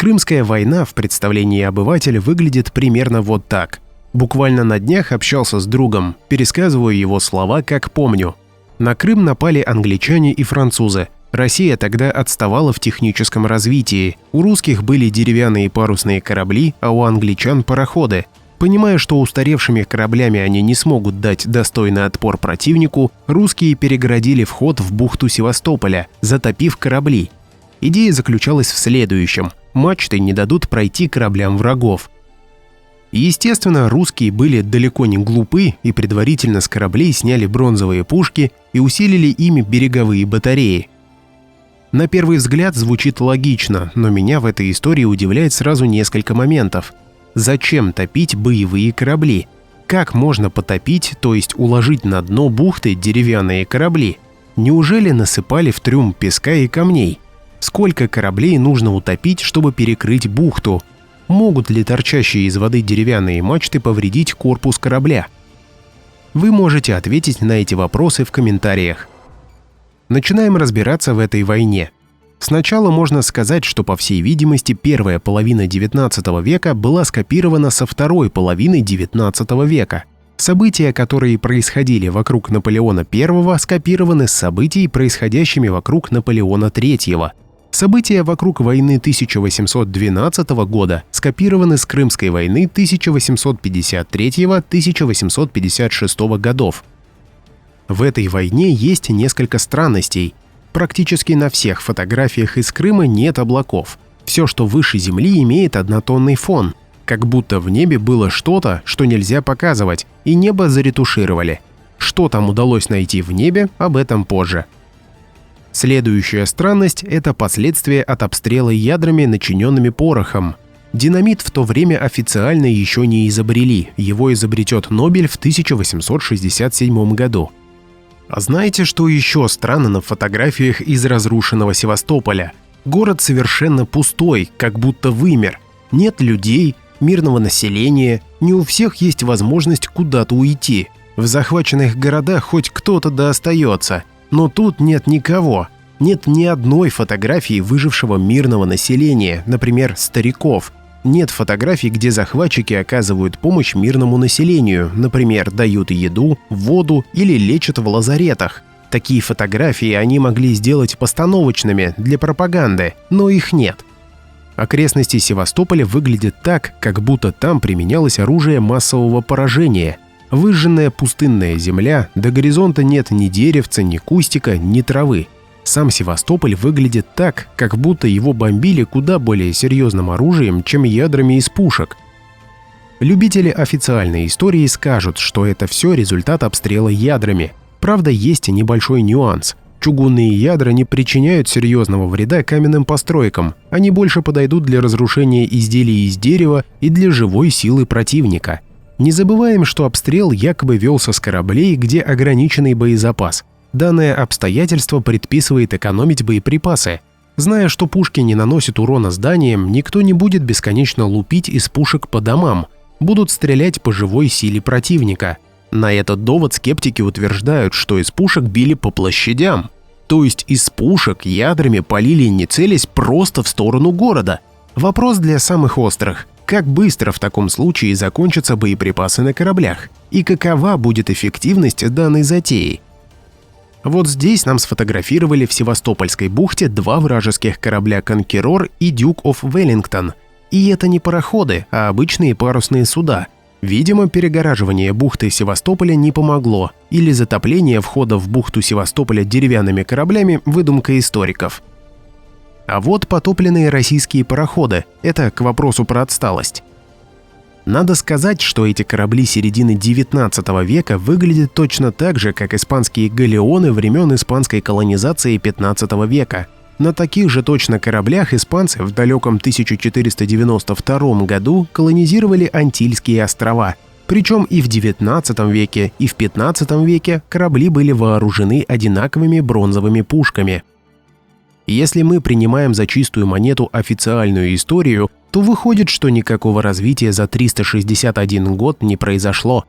Крымская война в представлении обывателя выглядит примерно вот так. Буквально на днях общался с другом, пересказываю его слова, как помню. На Крым напали англичане и французы. Россия тогда отставала в техническом развитии. У русских были деревянные парусные корабли, а у англичан пароходы. Понимая, что устаревшими кораблями они не смогут дать достойный отпор противнику, русские перегородили вход в бухту Севастополя, затопив корабли. Идея заключалась в следующем: мачты не дадут пройти кораблям врагов. Естественно, русские были далеко не глупы и предварительно с кораблей сняли бронзовые пушки и усилили ими береговые батареи. На первый взгляд звучит логично, но меня в этой истории удивляет сразу несколько моментов. Зачем топить боевые корабли? Как можно потопить, то есть уложить на дно бухты деревянные корабли? Неужели насыпали в трюм песка и камней? Сколько кораблей нужно утопить, чтобы перекрыть бухту? Могут ли торчащие из воды деревянные мачты повредить корпус корабля? Вы можете ответить на эти вопросы в комментариях. Начинаем разбираться в этой войне. Сначала можно сказать, что, по всей видимости, первая половина XIX века была скопирована со второй половины XIX века. События, которые происходили вокруг Наполеона I, скопированы с событий, происходящими вокруг Наполеона III. События вокруг войны 1812 года скопированы с Крымской войны 1853-1856 годов. В этой войне есть несколько странностей. Практически на всех фотографиях из Крыма нет облаков. Все, что выше земли, имеет однотонный фон. Как будто в небе было что-то, что нельзя показывать, и небо заретушировали. Что там удалось найти в небе, об этом позже. Следующая странность – это последствия от обстрела ядрами, начиненными порохом. Динамит в то время официально еще не изобрели, его изобретет Нобель в 1867 году. А знаете, что еще странно на фотографиях из разрушенного Севастополя? Город совершенно пустой, как будто вымер. Нет людей, мирного населения, не у всех есть возможность куда-то уйти. В захваченных городах хоть кто-то да остается. Но тут нет никого. Нет ни одной фотографии выжившего мирного населения, например, стариков. Нет фотографий, где захватчики оказывают помощь мирному населению, например, дают еду, воду или лечат в лазаретах. Такие фотографии они могли сделать постановочными для пропаганды, но их нет. Окрестности Севастополя выглядят так, как будто там применялось оружие массового поражения. Выжженная пустынная земля, до горизонта нет ни деревца, ни кустика, ни травы. Сам Севастополь выглядит так, как будто его бомбили куда более серьезным оружием, чем ядрами из пушек. Любители официальной истории скажут, что это все результат обстрела ядрами. Правда, есть и небольшой нюанс. Чугунные ядра не причиняют серьезного вреда каменным постройкам, они больше подойдут для разрушения изделий из дерева и для живой силы противника. Не забываем, что обстрел якобы велся с кораблей, где ограниченный боезапас. Данное обстоятельство предписывает экономить боеприпасы. Зная, что пушки не наносят урона зданиям, никто не будет бесконечно лупить из пушек по домам. Будут стрелять по живой силе противника. На этот довод скептики утверждают, что из пушек били по площадям. То есть из пушек ядрами полили, не целясь, просто в сторону города. Вопрос для самых острых. Как быстро в таком случае закончатся боеприпасы на кораблях? И какова будет эффективность данной затеи? Вот здесь нам сфотографировали в Севастопольской бухте два вражеских корабля «Конкерор» и «Дюк оф Веллингтон». И это не пароходы, а обычные парусные суда. Видимо, перегораживание бухты Севастополя не помогло, или затопление входа в бухту Севастополя деревянными кораблями – выдумка историков. А вот потопленные российские пароходы – это к вопросу про отсталость. Надо сказать, что эти корабли середины XIX века выглядят точно так же, как испанские галеоны времен испанской колонизации XV века. На таких же точно кораблях испанцы в далеком 1492 году колонизировали Антильские острова. Причем и в XIX веке, и в XV веке корабли были вооружены одинаковыми бронзовыми пушками. Если мы принимаем за чистую монету официальную историю, то выходит, что никакого развития за 361 год не произошло.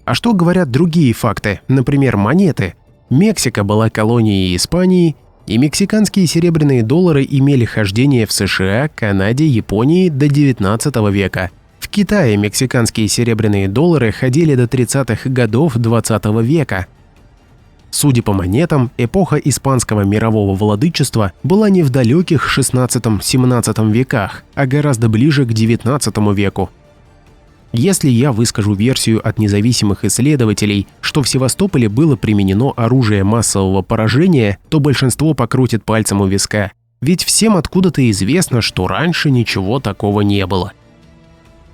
А что говорят другие факты, например, монеты? Мексика была колонией Испании, И мексиканские серебряные доллары имели хождение в США, Канаде, Японии до 19 века. В Китае мексиканские серебряные доллары ходили до 30-х годов 20 века. Судя по монетам, эпоха испанского мирового владычества была не в далеких XVI-XVII веках, а гораздо ближе к XIX веку. Если я выскажу версию от независимых исследователей, что в Севастополе было применено оружие массового поражения, то большинство покрутит пальцем у виска. Ведь всем откуда-то известно, что раньше ничего такого не было.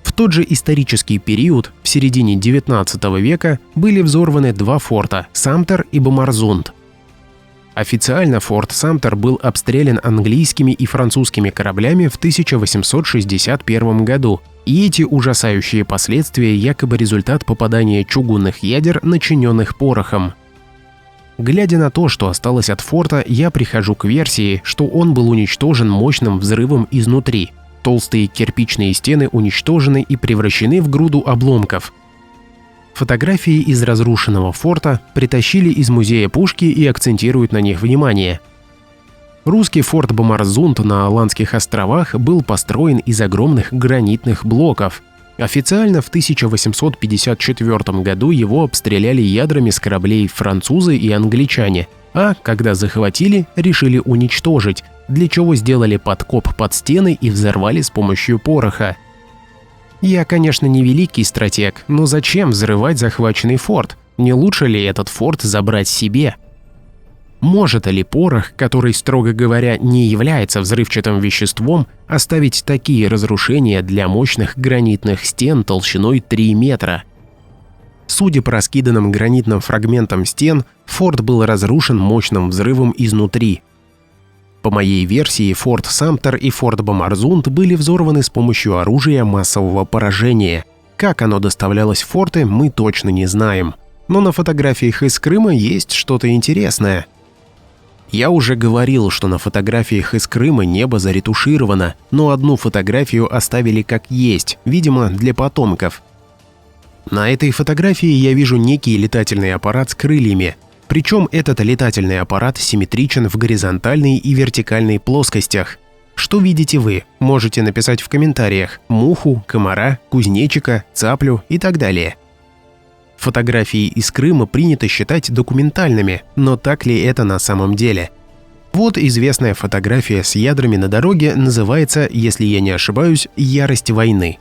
В тот же исторический период, в середине XIX века, были взорваны два форта – Самтер и Бомарзунд. Официально форт Самтер был обстрелян английскими и французскими кораблями в 1861 году, и эти ужасающие последствия якобы результат попадания чугунных ядер, начиненных порохом. Глядя на то, что осталось от форта, я прихожу к версии, что он был уничтожен мощным взрывом изнутри. Толстые кирпичные стены уничтожены и превращены в груду обломков. Фотографии из разрушенного форта притащили из музея пушки и акцентируют на них внимание. Русский форт Бомарзунд на Аландских островах был построен из огромных гранитных блоков. Официально в 1854 году его обстреляли ядрами с кораблей французы и англичане, а когда захватили, решили уничтожить, для чего сделали подкоп под стены и взорвали с помощью пороха. Я, конечно, не великий стратег, но зачем взрывать захваченный форт? Не лучше ли этот форт забрать себе? Может ли порох, который, строго говоря, не является взрывчатым веществом, оставить такие разрушения для мощных гранитных стен толщиной 3 метра? Судя по раскиданным гранитным фрагментам стен, форт был разрушен мощным взрывом изнутри. По моей версии, форт Самтер и форт Бомарзунд были взорваны с помощью оружия массового поражения. Как оно доставлялось в форты, мы точно не знаем. Но на фотографиях из Крыма есть что-то интересное. Я уже говорил, что на фотографиях из Крыма небо заретушировано, но одну фотографию оставили как есть, видимо, для потомков. На этой фотографии я вижу некий летательный аппарат с крыльями. Причем этот летательный аппарат симметричен в горизонтальной и вертикальной плоскостях. Что видите вы? Можете написать в комментариях: муху, комара, кузнечика, цаплю и так далее. Фотографии из Крыма принято считать документальными, но так ли это на самом деле? Вот известная фотография с ядрами на дороге называется, если я не ошибаюсь, «Ярость войны».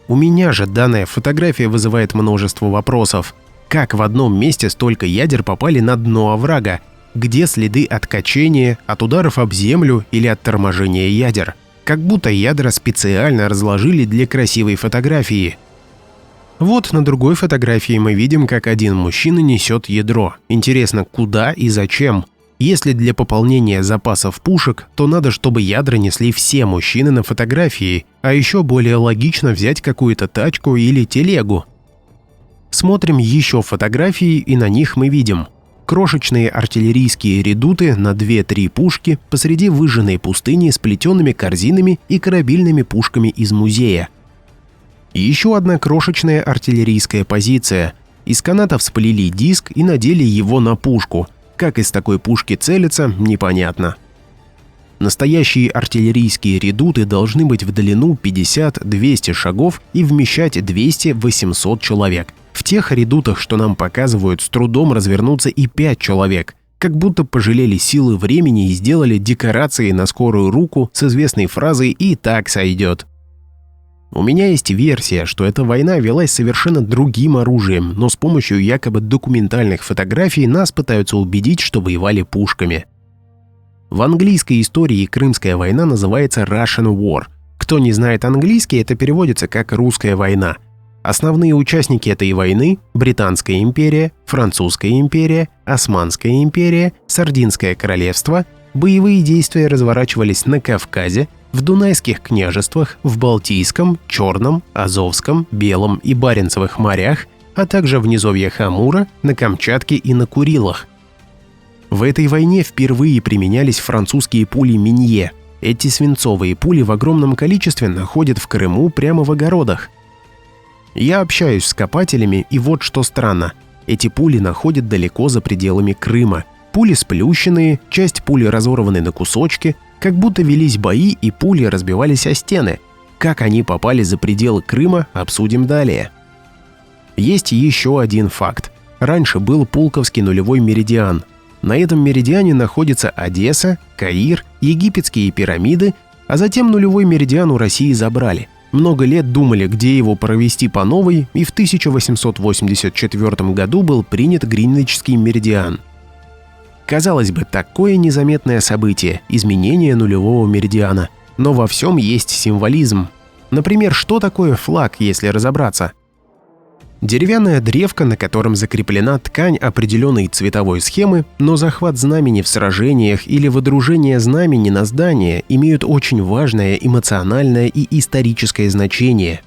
У меня же данная фотография вызывает множество вопросов. Как в одном месте столько ядер попали на дно оврага? Где следы от качения, от ударов об землю или от торможения ядер? Как будто ядра специально разложили для красивой фотографии. Вот на другой фотографии мы видим, как один мужчина несет ядро. Интересно, куда и зачем? Если для пополнения запасов пушек, то надо, чтобы ядра несли все мужчины на фотографии, а еще более логично взять какую-то тачку или телегу. Смотрим еще фотографии, и на них мы видим крошечные артиллерийские редуты на 2-3 пушки посреди выжженной пустыни с плетеными корзинами и корабельными пушками из музея. И еще одна крошечная артиллерийская позиция. Из канатов сплели диск и надели его на пушку. Как из такой пушки целиться, непонятно. Настоящие артиллерийские редуты должны быть в длину 50-200 шагов и вмещать 200-800 человек. В тех редутах, что нам показывают, с трудом развернуться и 5 человек. Как будто пожалели силы времени и сделали декорации на скорую руку с известной фразой «и так сойдет». У меня есть версия, что эта война велась совершенно другим оружием, но с помощью якобы документальных фотографий нас пытаются убедить, что воевали пушками. В английской истории Крымская война называется Russian War. Кто не знает английский, это переводится как «русская война». Основные участники этой войны – Британская империя, Французская империя, Османская империя, Сардинское королевство. Боевые действия разворачивались на Кавказе, в Дунайских княжествах, в Балтийском, Черном, Азовском, Белом и Баренцевых морях, а также в низовьях Амура, на Камчатке и на Курилах. В этой войне впервые применялись французские пули Минье. Эти свинцовые пули в огромном количестве находят в Крыму прямо в огородах. Я общаюсь с копателями, и вот что странно. Эти пули находят далеко за пределами Крыма. Пули сплющенные, часть пули разорваны на кусочки, как будто велись бои и пули разбивались о стены. Как они попали за пределы Крыма, обсудим далее. Есть еще один факт. Раньше был Пулковский нулевой меридиан. На этом меридиане находятся Одесса, Каир, египетские пирамиды, а затем нулевой меридиан у России забрали. Много лет думали, где его провести по новой, и в 1884 году был принят Гринвичский меридиан. Казалось бы, такое незаметное событие – изменение нулевого меридиана. Но во всем есть символизм. Например, что такое флаг, если разобраться? Деревянная древко, на котором закреплена ткань определенной цветовой схемы, но захват знамени в сражениях или водружение знамени на здание имеют очень важное эмоциональное и историческое значение.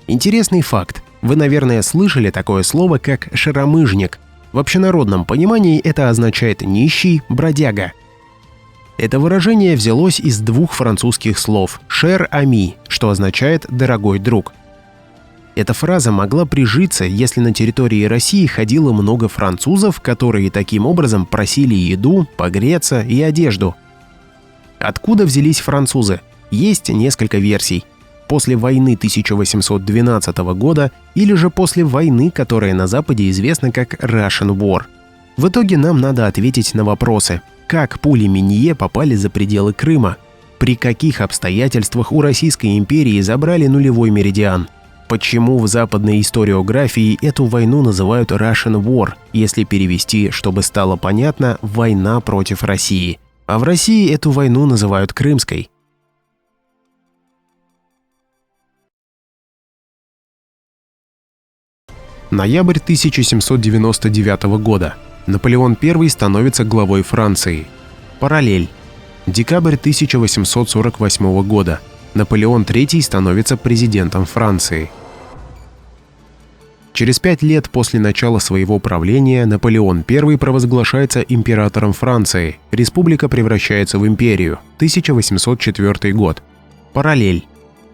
Интересный факт. Вы, наверное, слышали такое слово, как «шаромыжник». В общенародном понимании это означает «нищий», «бродяга». Это выражение взялось из двух французских слов «cher ami», что означает «дорогой друг». Эта фраза могла прижиться, если на территории России ходило много французов, которые таким образом просили еду, погреться и одежду. Откуда взялись французы? Есть несколько версий. После войны 1812 года или же после войны, которая на Западе известна как Russian War. В итоге нам надо ответить на вопросы. Как пули Минье попали за пределы Крыма? При каких обстоятельствах у Российской империи забрали нулевой меридиан? Почему в западной историографии эту войну называют Russian War, если перевести, чтобы стало понятно, «война против России», а в России эту войну называют Крымской? Ноябрь 1799 года. Наполеон I становится главой Франции. Параллель. Декабрь 1848 года. Наполеон III становится президентом Франции. Через 5 лет после начала своего правления Наполеон I провозглашается императором Франции. Республика превращается в империю. 1804 год. Параллель.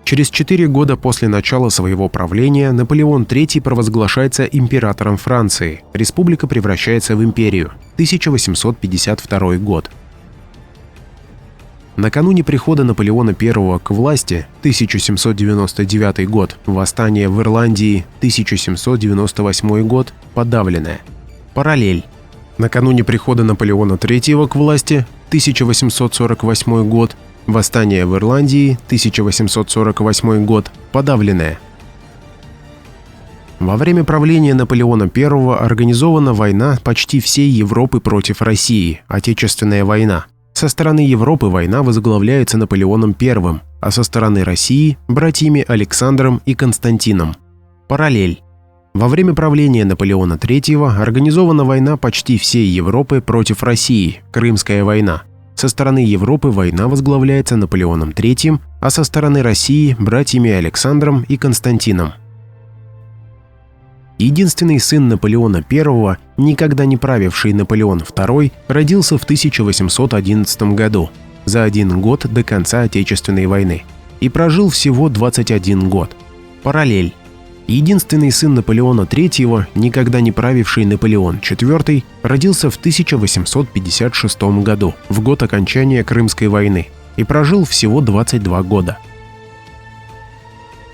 Через 4 года после начала своего правления Наполеон III провозглашается императором Франции. Республика превращается в империю. 1852 год. Накануне прихода Наполеона I к власти, 1799 год, восстание в Ирландии, 1798 год, подавленное. Параллель. Накануне прихода Наполеона III к власти, 1848 год, восстание в Ирландии, 1848 год, подавленное. Во время правления Наполеона I организована война почти всей Европы против России, Отечественная война. Со стороны Европы война возглавляется Наполеоном I, а со стороны России – братьями Александром и Константином. Параллель. Во время правления Наполеона III организована война почти всей Европы против России, Крымская война. Со стороны Европы война возглавляется Наполеоном III, а со стороны России – братьями Александром и Константином. Единственный сын Наполеона I, никогда не правивший Наполеон II, родился в 1811 году, за 1 год до конца Отечественной войны, и прожил всего 21 год. Параллель. Единственный сын Наполеона III, никогда не правивший Наполеон IV, родился в 1856 году, в год окончания Крымской войны, и прожил всего 22 года.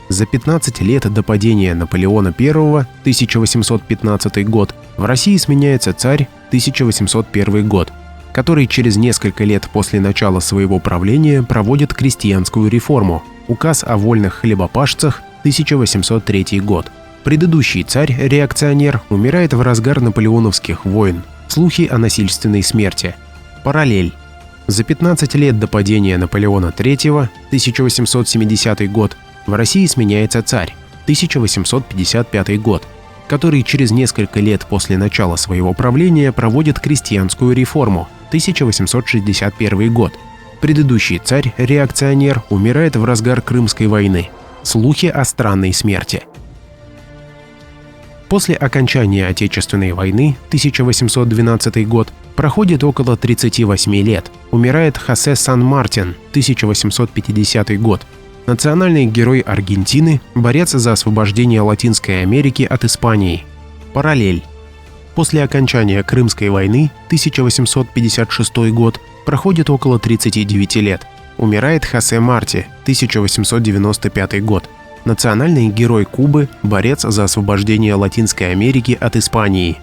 За 15 лет до падения Наполеона I, 1815 год, в России сменяется царь, 1801 год, который через несколько лет после начала своего правления проводит крестьянскую реформу, указ о вольных хлебопашцах, 1803 год. Предыдущий царь-реакционер умирает в разгар наполеоновских войн. Слухи о насильственной смерти. Параллель. За 15 лет до падения Наполеона III, 1870 год, в России сменяется царь, 1855 год, который через несколько лет после начала своего правления проводит крестьянскую реформу, 1861 год. Предыдущий царь-реакционер умирает в разгар Крымской войны. Слухи о странной смерти. После окончания Отечественной войны, 1812 год, проходит около 38 лет. Умирает Хосе Сан-Мартин, 1850 год. Национальный герой Аргентины, борец за освобождение Латинской Америки от Испании. Параллель. После окончания Крымской войны, 1856 год, проходит около 39 лет. Умирает Хосе Марти, 1895 год. Национальный герой Кубы, борец за освобождение Латинской Америки от Испании.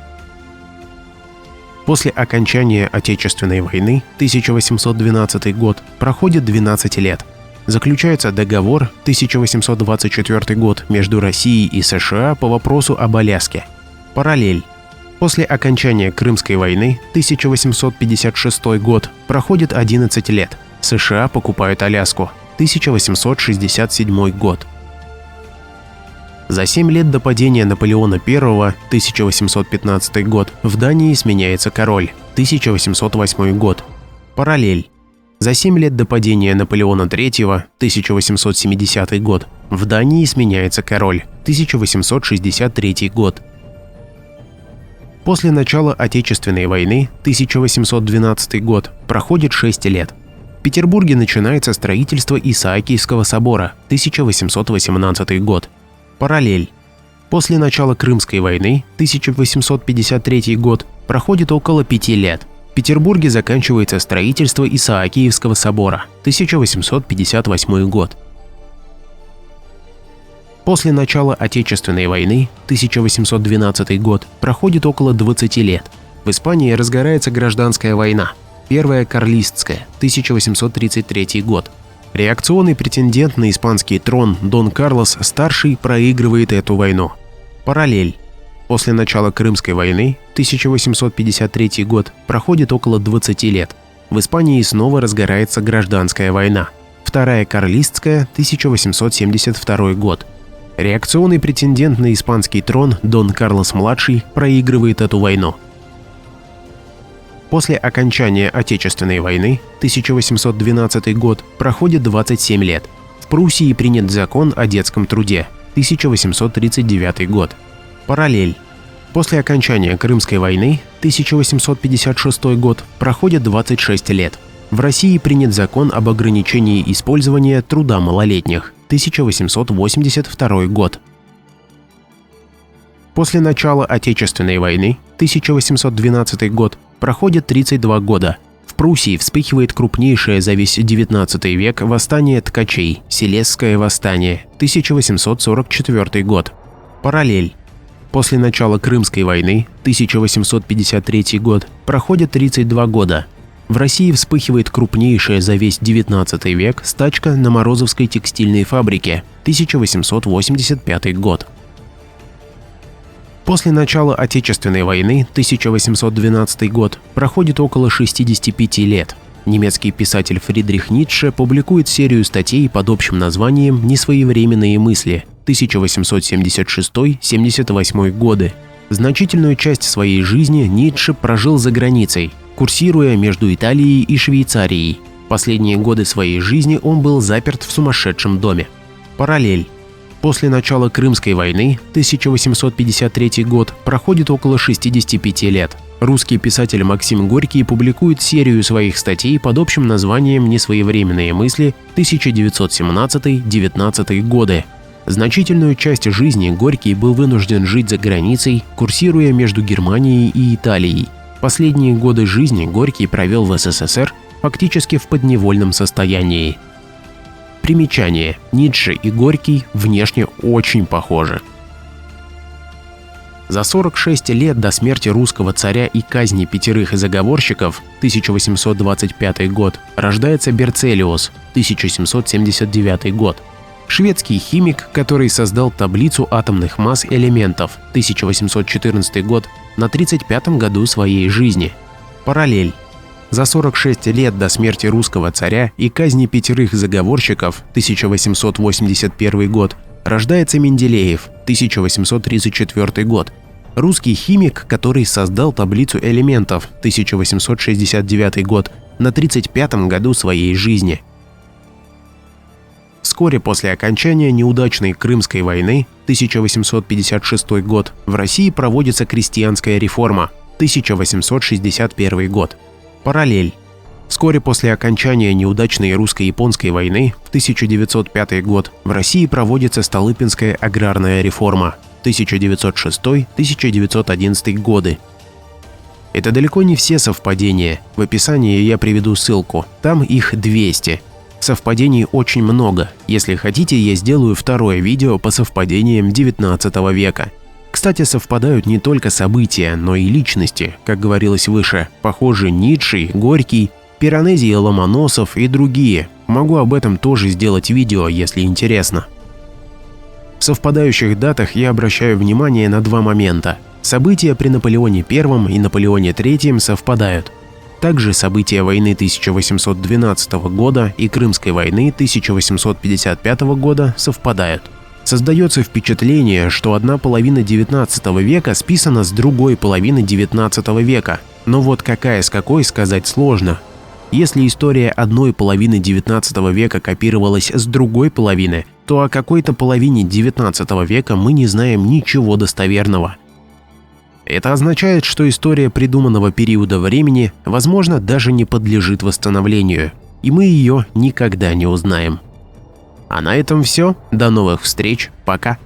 После окончания Отечественной войны, 1812 год, проходит 12 лет. Заключается договор 1824 год между Россией и США по вопросу об Аляске. Параллель. После окончания Крымской войны, 1856 год, проходит 11 лет. США покупают Аляску. 1867 год. За 7 лет до падения Наполеона I, 1815 год, в Дании сменяется король. 1808 год. Параллель. За 7 лет до падения Наполеона III, 1870 год, в Дании сменяется король. 1863 год. После начала Отечественной войны, 1812 год, проходит 6 лет. В Петербурге начинается строительство Исаакиевского собора, 1818 год. Параллель. После начала Крымской войны, 1853 год, проходит около 5 лет. В Петербурге заканчивается строительство Исаакиевского собора, 1858 год. После начала Отечественной войны, 1812 год, проходит около 20 лет. В Испании разгорается гражданская война, Первая Карлистская, 1833 год. Реакционный претендент на испанский трон Дон Карлос Старший проигрывает эту войну. Параллель. После начала Крымской войны, 1853 год, проходит около 20 лет. В Испании снова разгорается гражданская война. Вторая Карлистская, 1872 год. Реакционный претендент на испанский трон Дон Карлос-младший проигрывает эту войну. После окончания Отечественной войны, 1812 год, проходит 27 лет. В Пруссии принят закон о детском труде, 1839 год. Параллель. После окончания Крымской войны, 1856 год, проходит 26 лет. В России принят закон об ограничении использования труда малолетних, 1882 год. После начала Отечественной войны, 1812 год, проходит 32 года. В Пруссии вспыхивает крупнейшее за весь XIX век восстание ткачей, Силезское восстание, 1844 год. Параллель. После начала Крымской войны, 1853 год, проходит 32 года. В России вспыхивает крупнейшая за весь XIX век стачка на Морозовской текстильной фабрике, 1885 год. После начала Отечественной войны, 1812 год, проходит около 65 лет. Немецкий писатель Фридрих Ницше публикует серию статей под общим названием «Несвоевременные мысли» 1876-78 годы. Значительную часть своей жизни Ницше прожил за границей, курсируя между Италией и Швейцарией. Последние годы своей жизни он был заперт в сумасшедшем доме. Параллель. После начала Крымской войны, 1853 год, проходит около 65 лет. Русский писатель Максим Горький публикует серию своих статей под общим названием «Несвоевременные мысли» 1917-19 годы. Значительную часть жизни Горький был вынужден жить за границей, курсируя между Германией и Италией. Последние годы жизни Горький провел в СССР фактически в подневольном состоянии. Примечание. Ницше и Горький внешне очень похожи. За 46 лет до смерти русского царя и казни 5 заговорщиков, 1825 год, рождается Берцелиус, 1779 год. Шведский химик, который создал таблицу атомных масс элементов, 1814 год, на 35-м году своей жизни. Параллель. За 46 лет до смерти русского царя и казни 5 заговорщиков, 1881 год, рождается Менделеев, 1834 год. Русский химик, который создал таблицу элементов, 1869 год, на 35-м году своей жизни. Вскоре после окончания неудачной Крымской войны, 1856 год, в России проводится крестьянская реформа, 1861 год. Параллель. Вскоре после окончания неудачной русско-японской войны, 1905 год, в России проводится Столыпинская аграрная реформа, 1906-1911 годы. Это далеко не все совпадения. В описании я приведу ссылку. Там их 200. Совпадений очень много. Если хотите, я сделаю второе видео по совпадениям 19 века. Кстати, совпадают не только события, но и личности, как говорилось выше. Похоже, Ницше, Горький, Пиранези, Ломоносов и другие. Могу об этом тоже сделать видео, если интересно. В совпадающих датах я обращаю внимание на два момента. События при Наполеоне I и Наполеоне III совпадают. Также события войны 1812 года и Крымской войны 1855 года совпадают. Создается впечатление, что одна половина XIX века списана с другой половины XIX века, но вот какая с какой сказать сложно. Если история одной половины XIX века копировалась с другой половины, то о какой-то половине XIX века мы не знаем ничего достоверного. Это означает, что история придуманного периода времени, возможно, даже не подлежит восстановлению, и мы ее никогда не узнаем. А на этом все. До новых встреч. Пока.